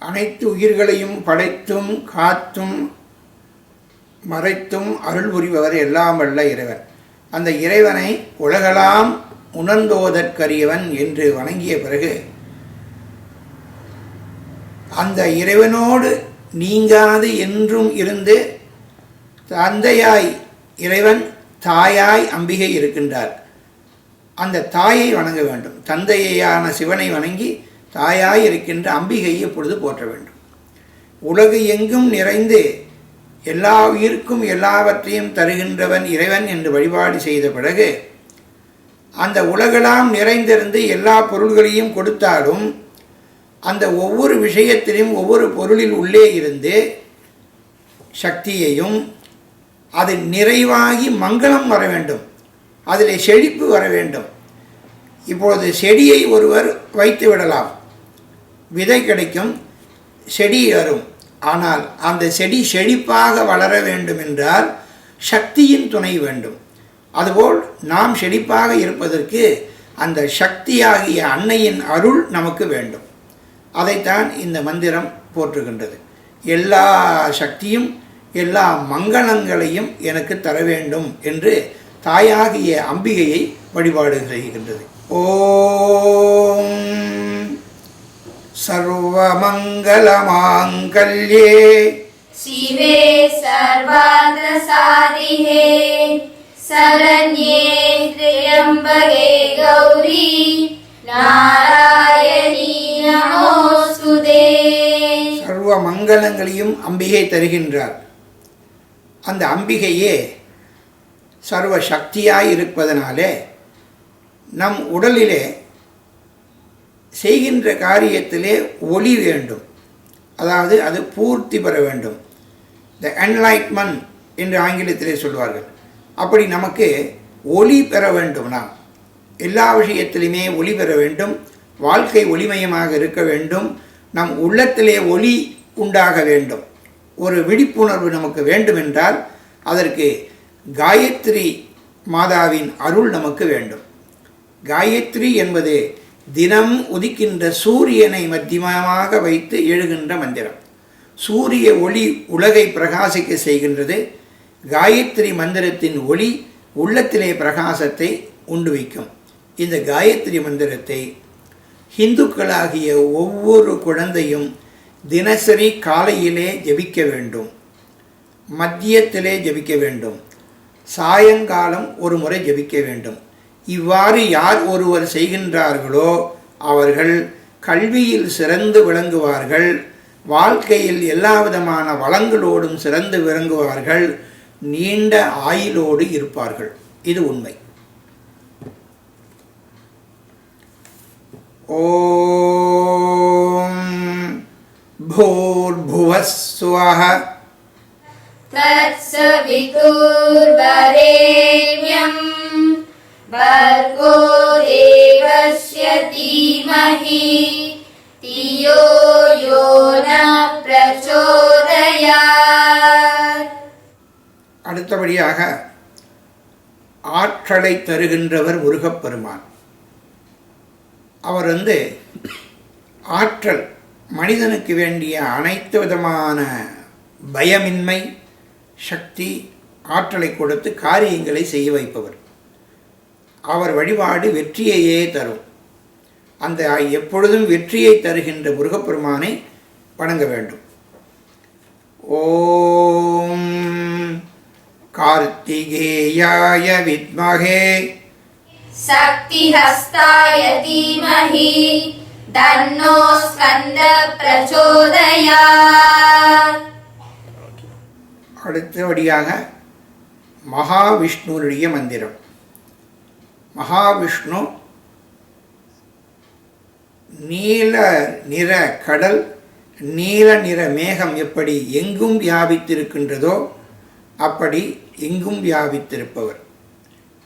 அனைத்து உயிர்களையும் படைத்தும் காத்தும் மறைத்தும் அருள் புரிபவர் எல்லாம் வல்ல இறைவன். அந்த இறைவனை உலகெல்லாம் உணர்ந்தோதற்கரியவன் என்று வணங்கிய பிறகு அந்த இறைவனோடு நீங்காது என்றும் இருந்து தந்தையாய் இறைவன், தாயாய் அம்பிகை இருக்கின்றார். அந்த தாயை வணங்க வேண்டும். தந்தையான சிவனை வணங்கி தாயாய் இருக்கின்ற அம்பிகையை எப்பொழுது போற்ற வேண்டும். உலகு எங்கும் நிறைந்து எல்லா உயிருக்கும் எல்லாவற்றையும் தருகின்றவன் இறைவன் என்று வழிபாடு செய்த பிறகு அந்த உலகெல்லாம் நிறைந்திருந்து எல்லா பொருள்களையும் கொடுத்தாலும் அந்த ஒவ்வொரு விஷயத்திலும் ஒவ்வொரு பொருளில் உள்ளே இருந்து சக்தியையும் அது நிறைவாகி மங்களம் வர வேண்டும், அதில் செழிப்பு வர வேண்டும். இப்பொழுது செடியை ஒருவர் வைத்து விடலாம், விதை கிடைக்கும், செடி வரும். ஆனால் அந்த செடி செழிப்பாக வளர வேண்டும் என்றால் சக்தியின் துணை வேண்டும். அதுபோல் நாம் செழிப்பாக இருப்பதற்கு அந்த சக்தியாகிய அன்னையின் அருள் நமக்கு வேண்டும். அதைத்தான் இந்த மந்திரம் போற்றுகின்றது. எல்லா சக்தியும் எல்லா மங்களங்களையும் எனக்கு தர வேண்டும் என்று தாயாகிய அம்பிகையை வழிபாடு செய்கின்றது. ஓம் சர்வமங்கலமாங்கல்யே சிவே சர்வார்த்த சாதிஹே சரண்யே த்ரியம்பகே கௌரி நாராயணி நமோஸ்துதே. சர்வ மங்களங்களையும் அம்பிகை தருகின்றார். அந்த அம்பிகையே சர்வ சக்தியாய் இருப்பதனாலே நம் உடலிலே செய்கின்ற காரியத்திலே ஒளி வேண்டும். அதாவது அது பூர்த்தி பெற வேண்டும். த என்லைட்மெண்ட் என்று ஆங்கிலத்திலே சொல்வார்கள். அப்படி நமக்கு ஒளி பெற வேண்டும். நாம் எல்லா விஷயத்திலுமே ஒளி பெற வேண்டும். வாழ்க்கை ஒளிமயமாக இருக்க வேண்டும். நம் உள்ளத்திலே ஒளி உண்டாக வேண்டும். ஒரு விழிப்புணர்வு நமக்கு வேண்டுமென்றால் அதற்கு காயத்ரி மாதாவின் அருள் நமக்கு வேண்டும். காயத்ரி என்பது தினம் உதிக்கின்ற சூரியனை மத்தியமாக வைத்து எழுகின்ற மந்திரம். சூரிய ஒளி உலகை பிரகாசிக்க செய்கின்றது. காயத்ரி மந்திரத்தின் ஒளி உள்ளத்திலே பிரகாசத்தை உண்டு வைக்கும். இந்த காயத்ரி மந்திரத்தை இந்துக்களாகிய ஒவ்வொரு குழந்தையும் தினசரி காலையிலே ஜபிக்க வேண்டும், மத்தியத்திலே ஜபிக்க வேண்டும், சாயங்காலம் ஒரு முறை ஜபிக்க வேண்டும். இவ்வாறு யார் ஒருவர் செய்கின்றார்களோ அவர்கள் கல்வியில் சிறந்து விளங்குவார்கள், வாழ்க்கையில் எல்லா விதமான வளங்களோடும் சிறந்து விளங்குவார்கள், நீண்ட ஆயுளோடு இருப்பார்கள். இது உண்மை. ஓம் பூர்புவஸ் ஸ்வஹ தத்சவிதுர்வரேண்யம் भर्गो देवस्य धीमहि धियो यो न प्रचोदयात्. அடுத்தபடியாக ஆற்றலை தருகின்றவர் முருகப்பெருமான். அவர் ஆற்றல், மனிதனுக்கு வேண்டிய அனைத்து விதமான பயமின்மை, சக்தி, ஆற்றலை கொடுத்து காரியங்களை செய்ய வைப்பவர். அவர் வழிபாடு வெற்றியையே தரும். அந்த எப்பொழுதும் வெற்றியை தருகின்ற முருகப்பெருமானை வணங்க வேண்டும். ஓம் கார்த்திகேயாய வித்மஹே சக்திஹஸ்தாய தீமஹி தன்னோ ஸ்கந்த பிரச்சோதயாத். அடுத்தபடியாக மகாவிஷ்ணுவுடைய மந்திரம். மகாவிஷ்ணு நீல நிற கடல், நீல நிற மேகம் எப்படி எங்கும் வியாபித்திருக்கின்றதோ அப்படி எங்கும் வியாபித்திருப்பவர்,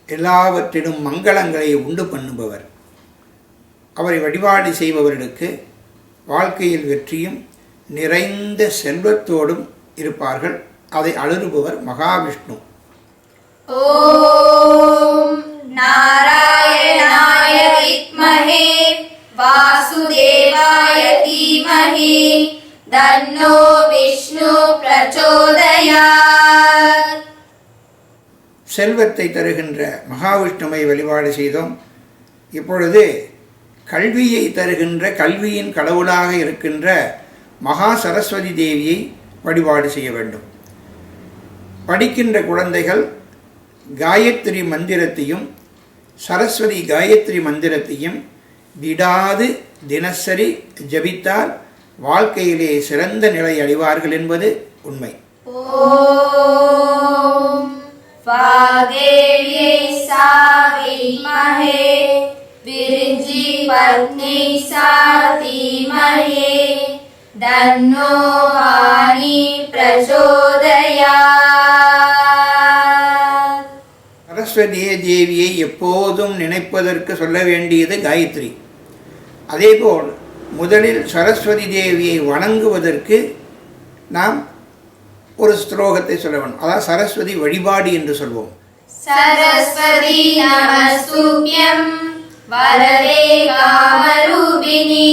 எல்லாவற்றிலும் மங்களங்களை உண்டு பண்ணுபவர். அவரை வழிபாடு செய்பவர்களுக்கு வாழ்க்கையில் வெற்றியும் நிறைந்த செல்வத்தோடும் இருப்பார்கள். அதை அழுறுபவர் மகாவிஷ்ணு. ஓம் நாராயணாய வித்மஹே வாசுதேவாய தீமஹி தன்னோ விஷ்ணு பிரச்சோதயாத். செல்வத்தை தருகின்ற மகாவிஷ்ணுவை வழிபாடு செய்தோம். இப்பொழுது கல்வியை தருகின்ற கல்வியின் கடவுளாக இருக்கின்ற மகா சரஸ்வதி தேவியை வழிபாடு செய்ய வேண்டும். படிக்கின்ற குழந்தைகள் காயத்ரி மந்திரத்தையும் சரஸ்வதி காயத்ரி மந்திரத்தையும் விடாது தினசரி ஜபித்தால் வாழ்க்கையிலே சிறந்த நிலை அடைவார்கள் என்பது உண்மை. ஓம் வாதேவ்யை சாவிமஹே விருஞ்சி பத்னி சாதிமஹே தன்னோ வாணி பிரச்சோதயாத். சரஸ்வதி தேவியை எப்போதும் நினைப்பதற்கு சொல்ல வேண்டியது காயத்ரி. அதேபோல் முதலில் சரஸ்வதி தேவியை வணங்குவதற்கு நாம் ஒரு ஸ்லோகத்தை சொல்ல வேண்டும். அதாவது சரஸ்வதி வழிபாடு என்று சொல்வோம். சரஸ்வதி நமஸ்துப்யம் வரதே காமரூபிணி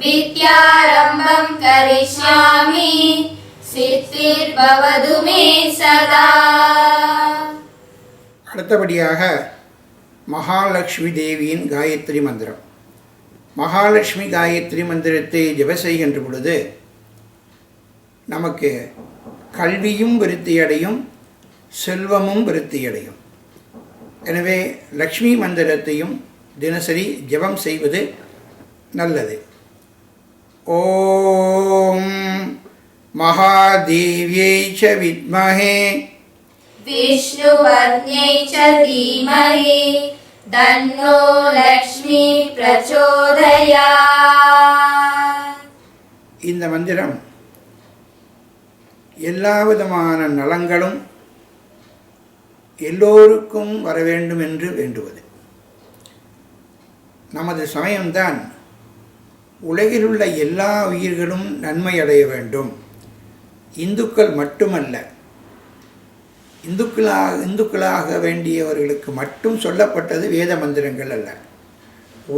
வித்யாரம்பம் கரிஷ்யாமி சித்திர்பவது மே சதா. அடுத்தபடியாக மகாலட்சுமி தேவியின் காயத்ரி மந்திரம். மகாலட்சுமி காயத்ரி மந்திரத்தை ஜெப செய்கின்ற பொழுது நமக்கு கல்வியும் விருத்தியடையும், செல்வமும் விருத்தியடையும். எனவே லக்ஷ்மி மந்திரத்தையும் தினசரி ஜெபம் செய்வது நல்லது. ஓம் மகாதேவியை ச வித்மஹே விஷ்ணு பத்னை ச தீமஹி தன்னோ லக்ஷ்மி பிரச்சோதயாத். இந்த மந்திரம் எல்லா விதமான நலங்களும் எல்லோருக்கும் வர வேண்டும் என்று வேண்டுவது. நமது சமயம்தான் உலகில் உள்ள எல்லா உயிர்களும் நன்மை அடைய வேண்டும். இந்துக்கள் மட்டுமல்ல, இந்துக்களாக வேண்டியவர்களுக்கு மட்டும் சொல்லப்பட்டது வேத மந்திரங்கள் அல்ல.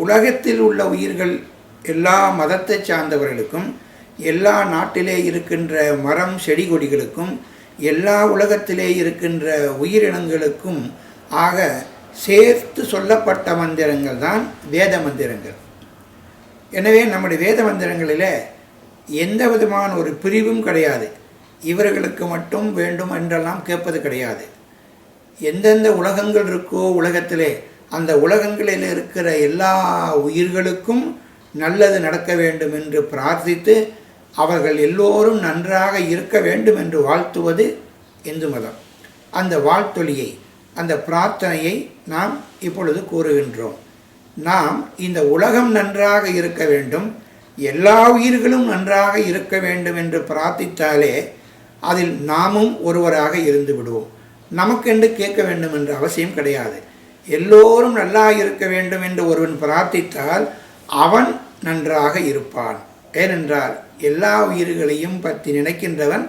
உலகத்தில் உள்ள உயிர்கள் எல்லா மதத்தை சார்ந்தவர்களுக்கும், எல்லா நாட்டிலே இருக்கின்ற மரம் செடி கொடிகளுக்கும், எல்லா உலகத்திலே இருக்கின்ற உயிரினங்களுக்கும் ஆக சேர்த்து சொல்லப்பட்ட மந்திரங்கள் தான் வேத மந்திரங்கள். எனவே நம்முடைய வேத மந்திரங்களில் எந்த விதமான ஒரு பிரிவும் கிடையாது. இவர்களுக்கு மட்டும் வேண்டும் என்றெல்லாம் கேட்பது கிடையாது. எந்தெந்த உலகங்கள் இருக்கோ உலகத்திலே அந்த உலகங்களில் இருக்கிற எல்லா உயிர்களுக்கும் நல்லது நடக்க வேண்டும் என்று பிரார்த்தித்து அவர்கள் எல்லோரும் நன்றாக இருக்க வேண்டும் என்று வாழ்த்துவது இந்து மதம். அந்த வாழ்த்தொலியை, அந்த பிரார்த்தனையை நாம் இப்பொழுது கூறுகின்றோம். நாம் இந்த உலகம் நன்றாக இருக்க வேண்டும், எல்லா உயிர்களும் நன்றாக இருக்க வேண்டும் என்று பிரார்த்தித்தாலே அதில் நாமும் ஒருவராக இருந்து விடுவோம். நமக்கென்று கேட்க வேண்டும் என்ற அவசியம் கிடையாது. எல்லோரும் நல்லா இருக்க வேண்டும் என்று ஒருவன் பிரார்த்தித்தால் அவன் நன்றாக இருப்பான். ஏனென்றால் எல்லா உயிர்களையும் பற்றி நினைக்கின்றவன்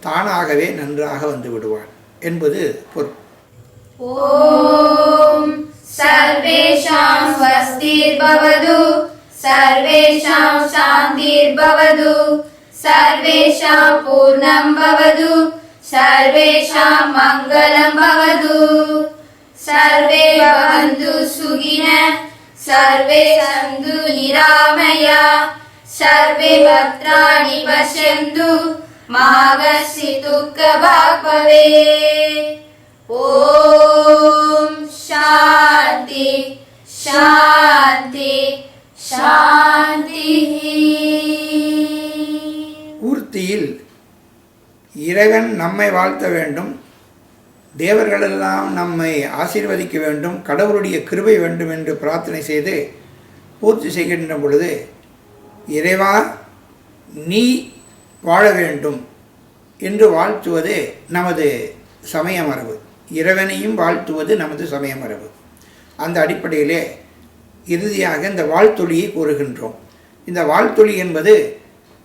தானாகவே நன்றாக வந்து விடுவான் என்பது பொருள். ஓம் சர்வேஷாம் ஸ்வஸ்திர்பவது சர்வேஷாம் சாந்திர்பவது சர்வேஷாம் பூர்ணம் பவது சர்வேஷாம் மங்களம் பவது சர்வே பவந்து சுகின சர்வே சந்து நிராமயா சர்வே பத்ராணி பஷ்யந்து மா கஸ்ய துக்கபாக் பவேத். ஓம் சாந்தி சாந்தி சாந்தி. பூர்த்தியில் இறைவன் நம்மை வாழ்த்த வேண்டும், தேவர்களெல்லாம் நம்மை ஆசீர்வதிக்க வேண்டும், கடவுளுடைய கிருபை வேண்டும் என்று பிரார்த்தனை செய்து பூர்த்தி செய்கின்ற பொழுது, இறைவா நீ வாழ வேண்டும் என்று வாழ்த்துவது நமது சமய மரபு. இறைவனையும் வாழ்த்துவது நமது சமய மரபு. அந்த அடிப்படையிலே இறுதியாக இந்த வாழ்த்தொலியை கூறுகின்றோம். இந்த வாழ்த்தொலி என்பது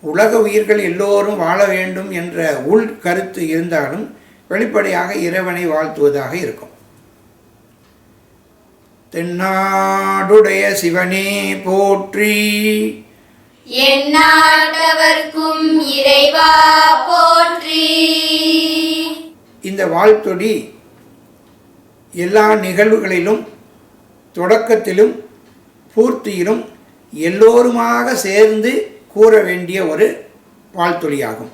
உலக உயிர்கள் எல்லோரும் வாழ வேண்டும் என்ற உள் கருத்து இருந்தாலும் வெளிப்படையாக இறைவனை வாழ்த்துவதாக இருக்கும். தென்னாடுடைய சிவனே போற்றி, எந்நாட்டவர்க்கும் இந்த வாழ்த்தொடி எல்லா நிகழ்வுகளிலும் தொடக்கத்திலும் பூர்த்தியிலும் எல்லோருமாக சேர்ந்து கூற வேண்டிய ஒரு வாழ்த்தொலியாகும்.